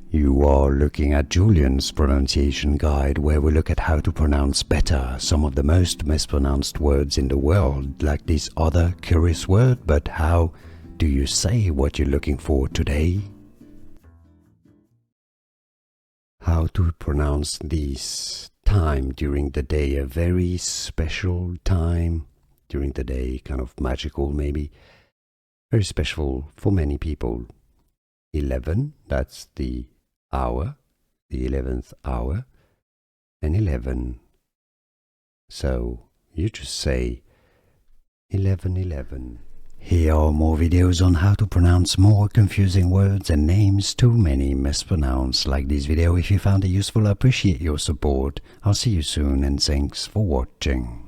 You are looking at Julian's pronunciation guide, where we look at how to pronounce better some of the most mispronounced words in the world, like this other curious word. But how do you say what you're looking for today? How to pronounce this time during the day, a very special time during the day, kind of magical maybe, very special for many people. 11, that's the hour, the 11th hour, and 11. So you just say 11:11. Here are more videos on how to pronounce more confusing words and names too many mispronounced. Like this video if you found it useful. I appreciate your support. I'll see you soon and thanks for watching.